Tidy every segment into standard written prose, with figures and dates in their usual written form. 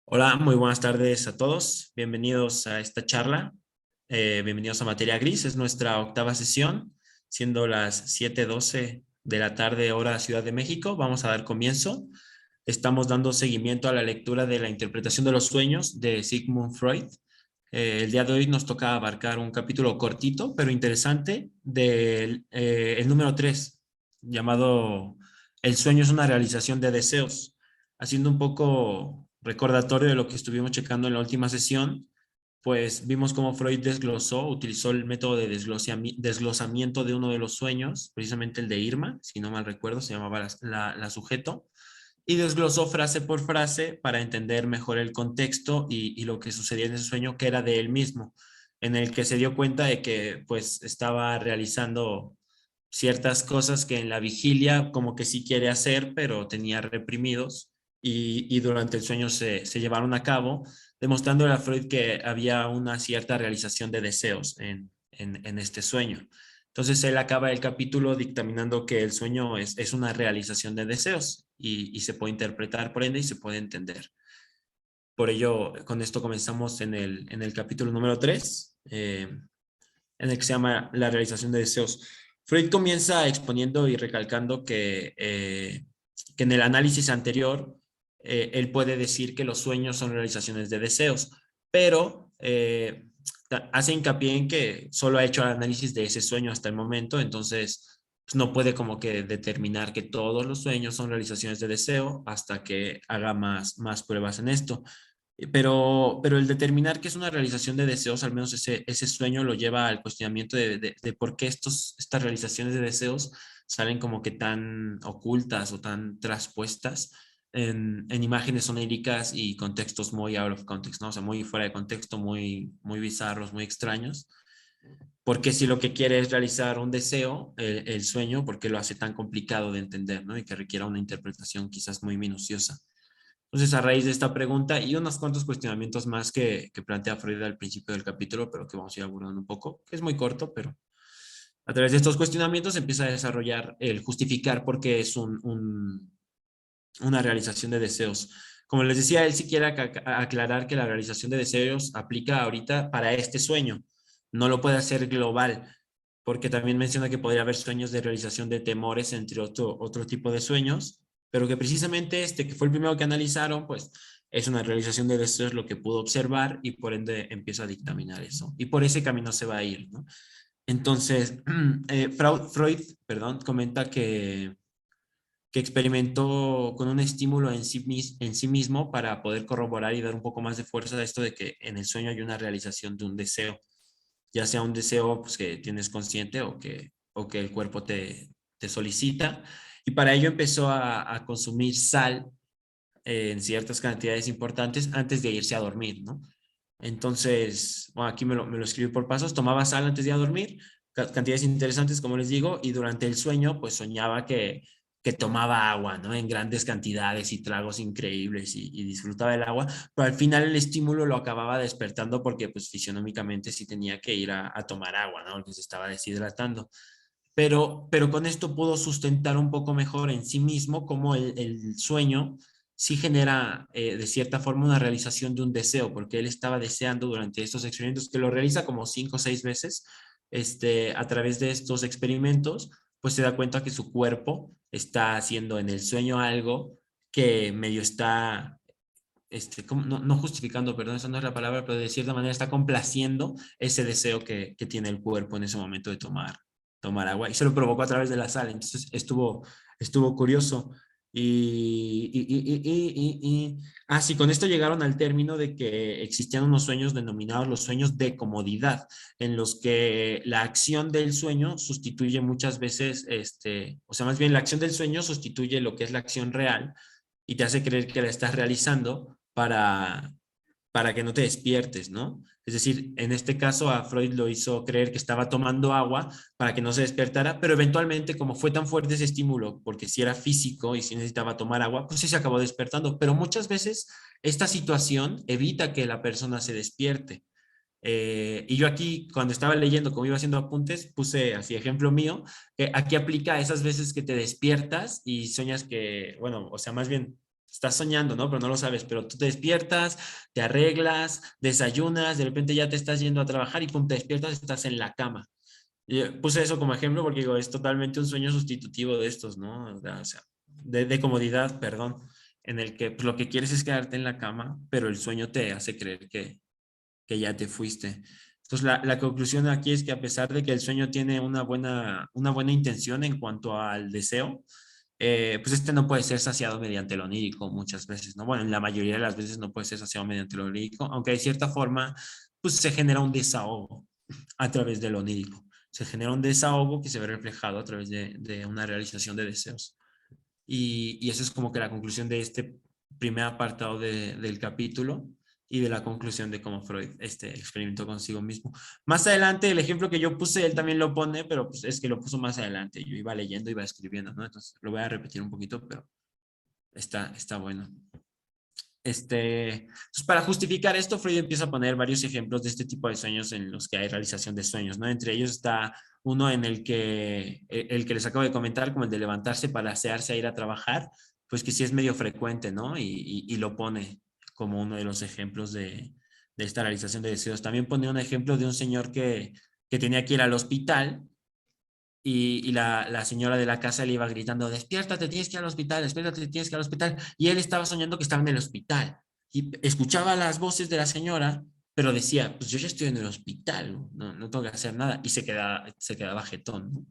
Hola, muy buenas tardes a todos. Bienvenidos a esta charla. Bienvenidos a Materia Gris. Es nuestra octava sesión, siendo las 7:12 de la tarde, hora Ciudad de México. Vamos a dar comienzo. Estamos dando seguimiento a la lectura de la interpretación de los sueños de Sigmund Freud. El día de hoy nos toca abarcar un capítulo cortito, pero interesante, del el número 3, llamado El sueño es una realización de deseos, haciendo un poco recordatorio de lo que estuvimos checando en la última sesión. Pues vimos cómo Freud utilizó el método de desglosamiento de uno de los sueños, precisamente el de Irma, si no mal recuerdo, se llamaba la sujeto, y desglosó frase por frase para entender mejor el contexto y lo que sucedía en ese sueño, que era de él mismo, en el que se dio cuenta de que pues estaba realizando ciertas cosas que en la vigilia como que sí quiere hacer, pero tenía reprimidos y durante el sueño se llevaron a cabo, demostrando a Freud que había una cierta realización de deseos en este sueño. Entonces él acaba el capítulo dictaminando que el sueño es una realización de deseos y se puede interpretar por ende y se puede entender. Por ello, con esto comenzamos en el capítulo número 3, en el que se llama La realización de deseos. Freud comienza exponiendo y recalcando que en el análisis anterior él puede decir que los sueños son realizaciones de deseos, pero hace hincapié en que solo ha hecho el análisis de ese sueño hasta el momento, entonces pues, no puede como que determinar que todos los sueños son realizaciones de deseo hasta que haga más pruebas en esto. Pero el determinar que es una realización de deseos, al menos ese sueño lo lleva al cuestionamiento de por qué estas realizaciones de deseos salen como que tan ocultas o tan traspuestas en imágenes oníricas y contextos muy out of context, ¿no? O sea, muy fuera de contexto, muy bizarros, muy extraños. Porque si lo que quiere es realizar un deseo, el sueño, ¿por qué lo hace tan complicado de entender, ¿no? Y que requiera una interpretación quizás muy minuciosa. Entonces, a raíz de esta pregunta y unos cuantos cuestionamientos más que plantea Freud al principio del capítulo, pero que vamos a ir abordando un poco, que es muy corto, pero a través de estos cuestionamientos empieza a desarrollar el justificar por qué es una realización de deseos. Como les decía, él sí quiere aclarar que la realización de deseos aplica ahorita para este sueño, no lo puede hacer global, porque también menciona que podría haber sueños de realización de temores, entre otro tipo de sueños, pero que precisamente este, que fue el primero que analizaron, pues es una realización de deseos lo que pudo observar y por ende empieza a dictaminar eso. Y por ese camino se va a ir, ¿no? Entonces, Freud, perdón, comenta que experimentó con un estímulo en sí mismo para poder corroborar y dar un poco más de fuerza a esto de que en el sueño hay una realización de un deseo, ya sea un deseo pues, que tienes consciente o que el cuerpo te solicita. Y para ello empezó a consumir sal en ciertas cantidades importantes antes de irse a dormir, ¿no? Entonces, bueno, aquí me lo escribí por pasos, tomaba sal antes de ir a dormir, cantidades interesantes, como les digo, y durante el sueño, pues soñaba que tomaba agua, ¿no? En grandes cantidades y tragos increíbles y disfrutaba del agua, pero al final el estímulo lo acababa despertando porque pues fisionómicamente sí tenía que ir a tomar agua, ¿no? Porque se estaba deshidratando. Pero con esto pudo sustentar un poco mejor en sí mismo cómo el sueño sí genera de cierta forma una realización de un deseo, porque él estaba deseando durante estos experimentos, que lo realiza como 5 o 6 veces, a través de estos experimentos, pues se da cuenta que su cuerpo está haciendo en el sueño algo que medio está, no justificando, perdón, esa no es la palabra, pero de cierta manera está complaciendo ese deseo que tiene el cuerpo en ese momento de tomar agua y se lo provocó a través de la sal. Entonces estuvo curioso. Sí, con esto llegaron al término de que existían unos sueños denominados los sueños de comodidad, en los que la acción del sueño sustituye muchas veces, o sea, más bien la acción del sueño sustituye lo que es la acción real y te hace creer que la estás realizando para que no te despiertes, ¿no? Es decir, en este caso a Freud lo hizo creer que estaba tomando agua para que no se despertara, pero eventualmente como fue tan fuerte ese estímulo, porque si era físico y si necesitaba tomar agua, pues sí se acabó despertando. Pero muchas veces esta situación evita que la persona se despierte. Y yo aquí, cuando estaba leyendo, como iba haciendo apuntes, puse así ejemplo mío, que aquí aplica esas veces que te despiertas y sueñas que, bueno, o sea, más bien estás soñando, ¿no? Pero no lo sabes, pero tú te despiertas, te arreglas, desayunas, de repente ya te estás yendo a trabajar y pum, te despiertas, estás en la cama. Y puse eso como ejemplo porque digo, es totalmente un sueño sustitutivo de estos, ¿no? O sea, de comodidad, perdón, en el que pues, lo que quieres es quedarte en la cama, pero el sueño te hace creer que ya te fuiste. Entonces, la conclusión aquí es que a pesar de que el sueño tiene una buena intención en cuanto al deseo, pues este no puede ser saciado mediante lo onírico muchas veces, ¿no? Bueno, en la mayoría de las veces no puede ser saciado mediante lo onírico, aunque de cierta forma, pues se genera un desahogo a través de lo onírico. Se genera un desahogo que se ve reflejado a través de una realización de deseos. Y esa es como que la conclusión de este primer apartado del capítulo y de la conclusión de cómo Freud experimentó consigo mismo. Más adelante, el ejemplo que yo puse, él también lo pone, pero pues es que lo puso más adelante. Yo iba leyendo, iba escribiendo, ¿no? Entonces lo voy a repetir un poquito, pero está bueno. Entonces, para justificar esto, Freud empieza a poner varios ejemplos de este tipo de sueños en los que hay realización de sueños, ¿no? Entre ellos está uno en el que les acabo de comentar, como el de levantarse para asearse a ir a trabajar, pues que sí es medio frecuente, ¿no? Y lo pone como uno de los ejemplos de esta realización de deseos. También pone un ejemplo de un señor que tenía que ir al hospital y la señora de la casa le iba gritando, despiértate, tienes que ir al hospital, despiértate, tienes que ir al hospital. Y él estaba soñando que estaba en el hospital. Y escuchaba las voces de la señora, pero decía, pues yo ya estoy en el hospital, no tengo que hacer nada. Y se quedaba jetón, ¿no?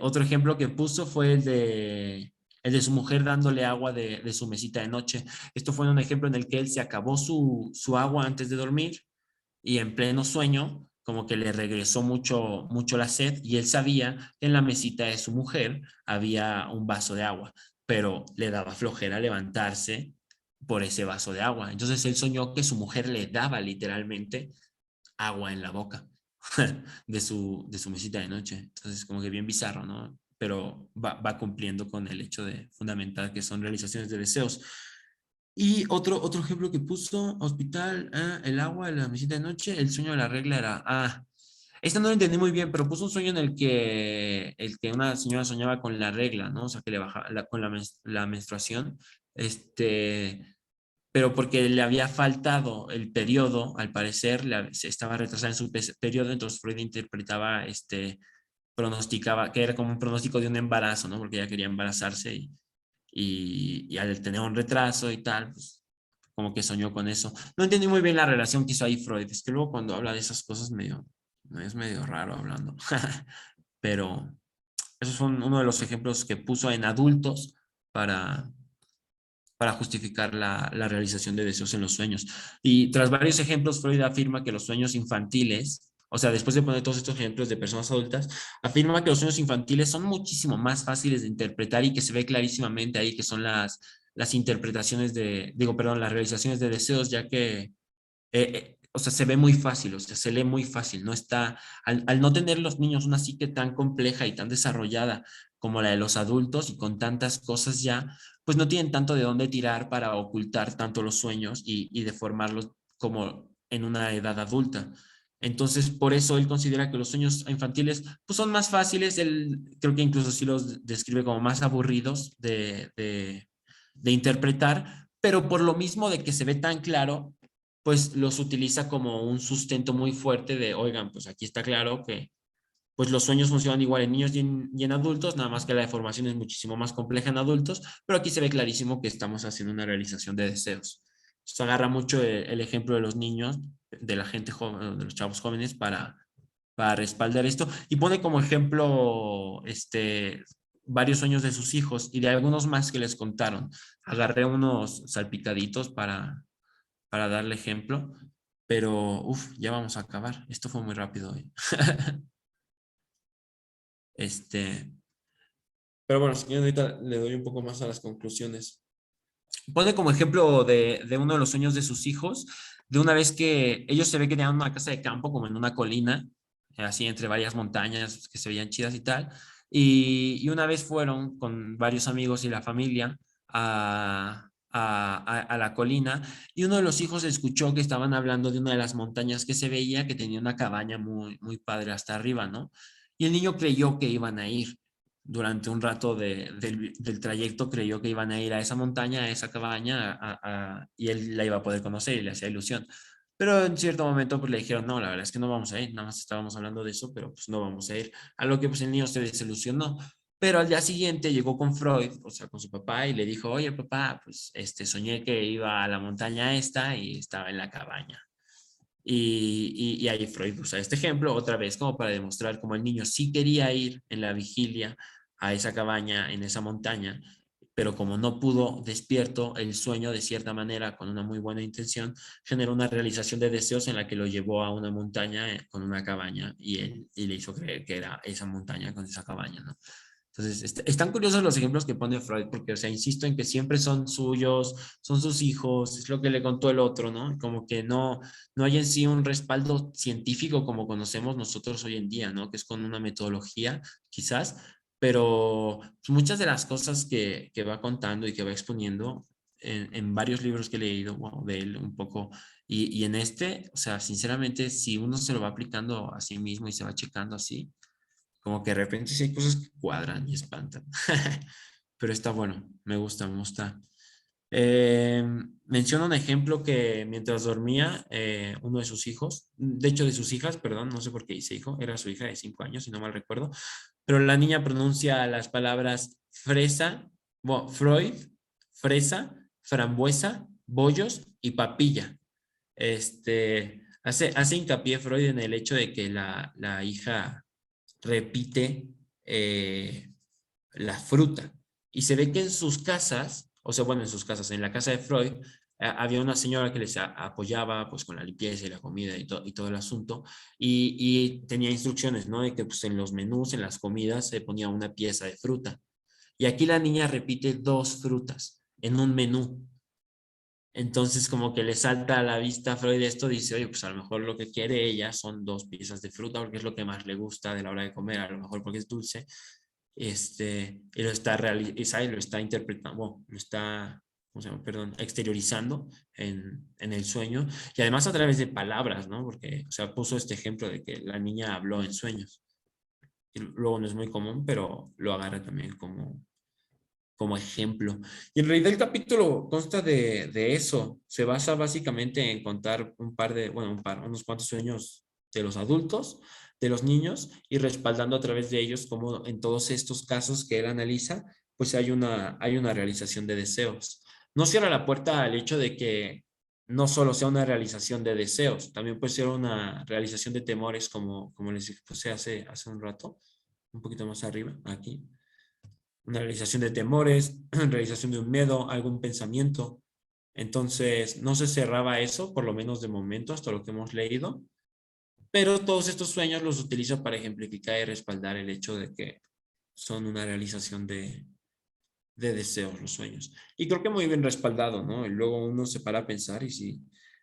Otro ejemplo que puso fue el de su mujer dándole agua de su mesita de noche. Esto fue un ejemplo en el que él se acabó su agua antes de dormir y en pleno sueño como que le regresó mucho la sed y él sabía que en la mesita de su mujer había un vaso de agua, pero le daba flojera levantarse por ese vaso de agua. Entonces él soñó que su mujer le daba literalmente agua en la boca de su mesita de noche. Entonces como que bien bizarro, ¿no? Pero va cumpliendo con el hecho de fundamental que son realizaciones de deseos. Y otro ejemplo que puso, hospital, el agua, la mesita de noche, el sueño de la regla era, esta no lo entendí muy bien, pero puso un sueño en el que una señora soñaba con la regla, ¿no? O sea, que le bajaba con la menstruación, pero porque le había faltado el periodo, al parecer, se estaba retrasada en su periodo, entonces Freud interpretaba, pronosticaba, que era como un pronóstico de un embarazo, ¿no? Porque ella quería embarazarse y al tener un retraso y tal, pues como que soñó con eso. No entendí muy bien la relación que hizo ahí Freud, es que luego cuando habla de esas cosas es medio raro hablando, pero esos son uno de los ejemplos que puso en adultos para, para justificar la realización de deseos en los sueños. Y tras varios ejemplos, Freud afirma que los sueños infantiles, o sea, después de poner todos estos ejemplos de personas adultas, afirma que los sueños infantiles son muchísimo más fáciles de interpretar y que se ve clarísimamente ahí que son las interpretaciones perdón, las realizaciones de deseos, ya que o sea, se ve muy fácil, o sea, se lee muy fácil, no está, al no tener los niños una psique tan compleja y tan desarrollada como la de los adultos y con tantas cosas ya, pues no tienen tanto de dónde tirar para ocultar tanto los sueños y deformarlos como en una edad adulta. Entonces, por eso él considera que los sueños infantiles pues son más fáciles, él creo que incluso sí los describe como más aburridos de interpretar, pero por lo mismo de que se ve tan claro, pues los utiliza como un sustento muy fuerte de, oigan, pues aquí está claro que pues los sueños funcionan igual en niños y en adultos, nada más que la deformación es muchísimo más compleja en adultos, pero aquí se ve clarísimo que estamos haciendo una realización de deseos. Se agarra mucho el ejemplo de los niños, de la gente joven, de los chavos jóvenes para respaldar esto y pone como ejemplo varios sueños de sus hijos y de algunos más que les contaron. Agarré unos salpicaditos para darle ejemplo, pero ya vamos a acabar. Esto fue muy rápido hoy. Este, pero bueno, si quieren, ahorita le doy un poco más a las conclusiones. Pone como ejemplo de uno de los sueños de sus hijos, de una vez que ellos se ve que tenían una casa de campo como en una colina, así entre varias montañas que se veían chidas y tal. Y una vez fueron con varios amigos y la familia a la colina y uno de los hijos escuchó que estaban hablando de una de las montañas que se veía que tenía una cabaña muy, muy padre hasta arriba, ¿no? Y el niño creyó que iban a ir. durante un rato del trayecto creyó que iban a ir a esa montaña, a esa cabaña, y él la iba a poder conocer y le hacía ilusión. Pero en cierto momento pues le dijeron, no, la verdad es que no vamos a ir, nada más estábamos hablando de eso, pero pues no vamos a ir. A lo que pues el niño se desilusionó. Pero al día siguiente llegó con Freud, o sea, con su papá, y le dijo, oye, papá, pues soñé que iba a la montaña esta y estaba en la cabaña. Y ahí Freud usa este ejemplo otra vez como para demostrar cómo el niño sí quería ir en la vigilia a esa cabaña, en esa montaña, pero como no pudo despierto, el sueño de cierta manera, con una muy buena intención, generó una realización de deseos en la que lo llevó a una montaña con una cabaña y le hizo creer que era esa montaña con esa cabaña, ¿no? Entonces, están curiosos los ejemplos que pone Freud, porque, o sea, insisto en que siempre son suyos, son sus hijos, es lo que le contó el otro, ¿no? Como que no hay en sí un respaldo científico como conocemos nosotros hoy en día, ¿no? Que es con una metodología, quizás, pero pues, muchas de las cosas que va contando y que va exponiendo en varios libros que he leído, bueno, de él un poco, y en este, o sea, sinceramente, si uno se lo va aplicando a sí mismo y se va checando así, como que de repente sí hay cosas que cuadran y espantan. Pero está bueno, me gusta, me gusta. Eh, Menciona un ejemplo que mientras dormía, uno de sus hijos, de hecho de sus hijas, perdón, no sé por qué dice hijo, era su hija de 5 años, si no mal recuerdo, pero la niña pronuncia las palabras fresa, bueno, Freud, fresa, frambuesa, bollos y papilla. Hace hincapié Freud en el hecho de que la hija repite la fruta. Y se ve que en sus casas, o sea, bueno, en sus casas, en la casa de Freud, había una señora que les apoyaba pues con la limpieza y la comida y todo el asunto, y tenía instrucciones, ¿no? De que pues en los menús, en las comidas, se ponía una pieza de fruta. Y aquí la niña repite dos frutas en un menú. Entonces, como que le salta a la vista a Freud esto, dice, oye, pues a lo mejor lo que quiere ella son dos piezas de fruta, porque es lo que más le gusta de la hora de comer, a lo mejor porque es dulce, y lo está realizando, lo está interpretando, bueno, lo está, ¿cómo se llama? Perdón, exteriorizando en el sueño, y además a través de palabras, ¿no? Porque, o sea, puso este ejemplo de que la niña habló en sueños, y luego no es muy común, pero lo agarra también como ejemplo. Y en realidad el capítulo consta de eso. Se basa básicamente en contar unos cuantos sueños de los adultos, de los niños, y respaldando a través de ellos como en todos estos casos que él analiza, pues hay una realización de deseos. No cierra la puerta al hecho de que no solo sea una realización de deseos, también puede ser una realización de temores, como les expuse hace un rato, un poquito más arriba, aquí una realización de temores, realización de un miedo, algún pensamiento. Entonces, no se cerraba eso, por lo menos de momento, hasta lo que hemos leído, pero todos estos sueños los utiliza para ejemplificar y respaldar el hecho de que son una realización de deseos los sueños. Y creo que muy bien respaldado, ¿no? Y luego uno se para a pensar y sí,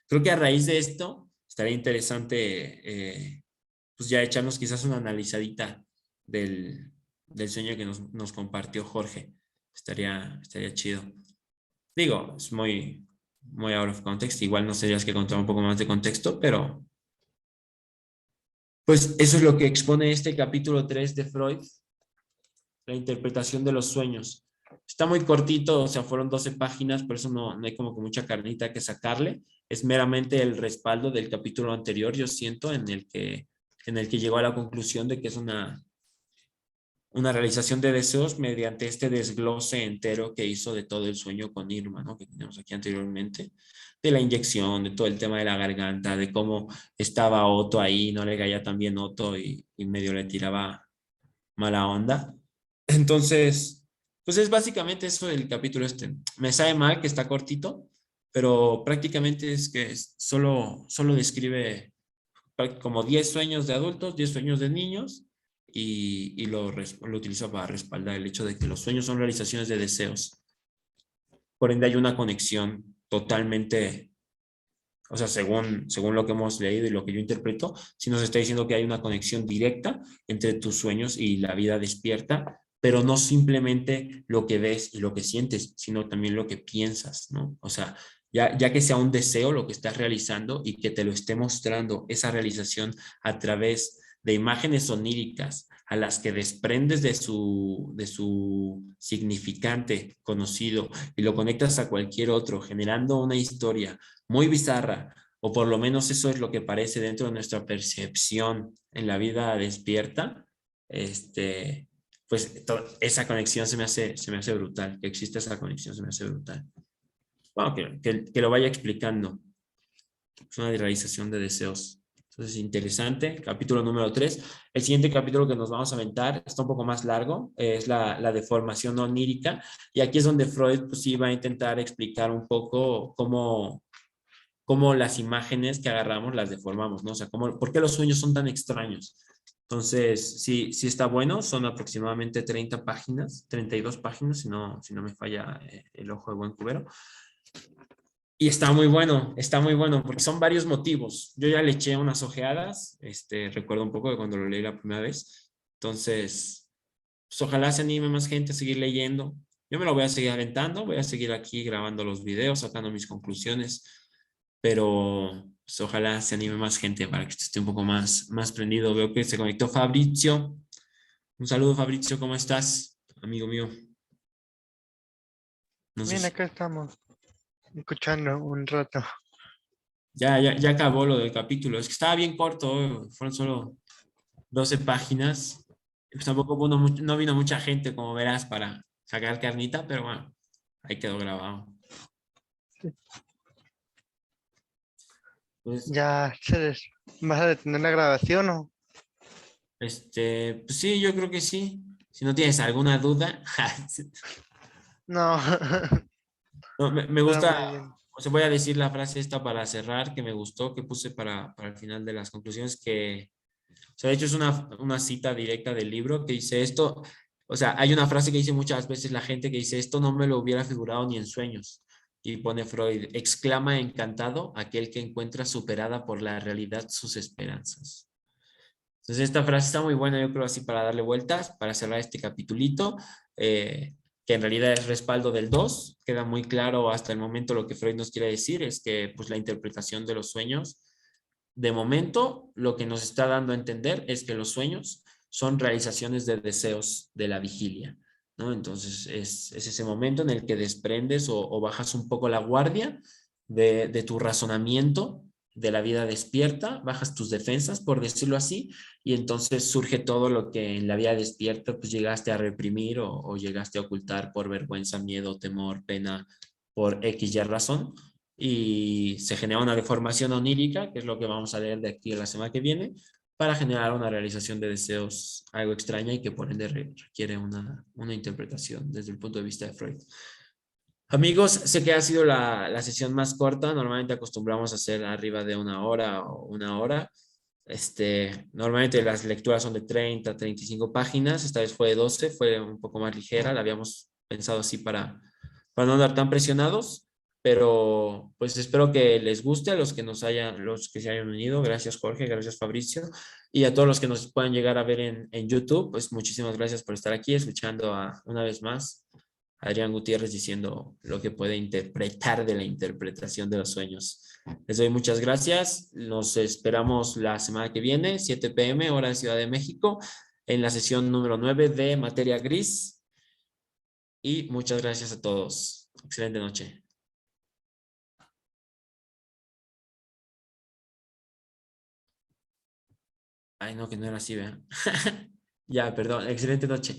creo que a raíz de esto estaría interesante, pues ya echarnos quizás una analizadita del sueño que nos compartió Jorge. Estaría chido. Digo, es muy out of context. Igual no serías que contar un poco más de contexto, pero pues eso es lo que expone este capítulo 3 de Freud, la interpretación de los sueños. Está muy cortito, o sea, fueron 12 páginas, por eso no hay como que mucha carnita que sacarle. Es meramente el respaldo del capítulo anterior, yo siento, en el que llegó a la conclusión de que es una realización de deseos mediante este desglose entero que hizo de todo el sueño con Irma, ¿no? Que teníamos aquí anteriormente, de la inyección, de todo el tema de la garganta, de cómo estaba Otto ahí, no le caía tan bien Otto y medio le tiraba mala onda. Entonces, pues es básicamente eso el capítulo este. Me sabe mal que está cortito, pero prácticamente es que solo describe como 10 sueños de adultos, 10 sueños de niños y lo utiliza para respaldar el hecho de que los sueños son realizaciones de deseos. Por ende hay una conexión totalmente, o sea, según lo que hemos leído y lo que yo interpreto, sí nos está diciendo que hay una conexión directa entre tus sueños y la vida despierta, pero no simplemente lo que ves y lo que sientes, sino también lo que piensas, ¿no? O sea, ya que sea un deseo lo que estás realizando y que te lo esté mostrando esa realización a través de imágenes oníricas, a las que desprendes de su significante conocido y lo conectas a cualquier otro, generando una historia muy bizarra, o por lo menos eso es lo que parece dentro de nuestra percepción en la vida despierta, pues esa conexión se me hace brutal, que exista esa conexión se me hace brutal. Bueno, que lo vaya explicando. Es una realización de deseos. Entonces, interesante. Capítulo número 3. El siguiente capítulo que nos vamos a aventar está un poco más largo, es la deformación onírica. Y aquí es donde Freud pues, sí va a intentar explicar un poco cómo las imágenes que agarramos las deformamos, ¿no? O sea, por qué los sueños son tan extraños. Entonces, sí, sí está bueno, son aproximadamente 30 páginas, 32 páginas, si no me falla el ojo de buen cubero. Y está muy bueno, porque son varios motivos. Yo ya le eché unas ojeadas, recuerdo un poco de cuando lo leí la primera vez. Entonces, pues ojalá se anime más gente a seguir leyendo. Yo me lo voy a seguir aventando, voy a seguir aquí grabando los videos, sacando mis conclusiones, pero pues, ojalá se anime más gente para que esté un poco más prendido. Veo que se conectó Fabrizio. Un saludo, Fabrizio, ¿cómo estás? Amigo mío. No sé Bien, si... acá estamos escuchando un rato. Ya acabó lo del capítulo. Es que estaba bien corto, fueron solo 12 páginas. Pues tampoco no vino mucha gente, como verás, para sacar carnita, pero bueno, ahí quedó grabado. Pues, ¿Ya vas a detener la grabación o? pues sí, yo creo que sí. Si no tienes alguna duda, No, no, me está gusta, muy bien. o sea, voy a decir la frase esta para cerrar, que me gustó, que puse para el final de las conclusiones, que, o sea, de hecho es una cita directa del libro que dice esto, o sea, hay una frase que dice muchas veces la gente que dice, esto no me lo hubiera figurado ni en sueños. Y pone Freud, exclama encantado aquel que encuentra superada por la realidad sus esperanzas. Entonces esta frase está muy buena, yo creo así para darle vueltas, para cerrar este capitulito, que en realidad es respaldo del 2. Queda muy claro hasta el momento lo que Freud nos quiere decir, es que pues la interpretación de los sueños, de momento lo que nos está dando a entender es que los sueños son realizaciones de deseos de la vigilia, ¿no? Entonces es ese momento en el que desprendes o bajas un poco la guardia de tu razonamiento de la vida despierta, bajas tus defensas, por decirlo así, y entonces surge todo lo que en la vida despierta pues llegaste a reprimir o llegaste a ocultar por vergüenza, miedo, temor, pena, por X y razón, y se genera una deformación onírica, que es lo que vamos a leer de aquí a la semana que viene, para generar una realización de deseos algo extraña y que por ende requiere una interpretación desde el punto de vista de Freud. Amigos, sé que ha sido la sesión más corta. Normalmente acostumbramos a hacer arriba de una hora o una hora. Normalmente las lecturas son de 30, 35 páginas. Esta vez fue de 12, fue un poco más ligera. La habíamos pensado así para no andar tan presionados. Pero pues espero que les guste a los que se hayan unido. Gracias, Jorge. Gracias, Fabricio. Y a todos los que nos puedan llegar a ver en YouTube, pues muchísimas gracias por estar aquí escuchando una vez más Adrián Gutiérrez diciendo lo que puede interpretar de la interpretación de los sueños. Les doy muchas gracias. Nos esperamos la semana que viene, 7 p.m., hora de Ciudad de México, en la sesión número 9 de Materia Gris. Y muchas gracias a todos. Excelente noche. Ay, no, que no era así, ¿verdad? Ya, perdón. Excelente noche.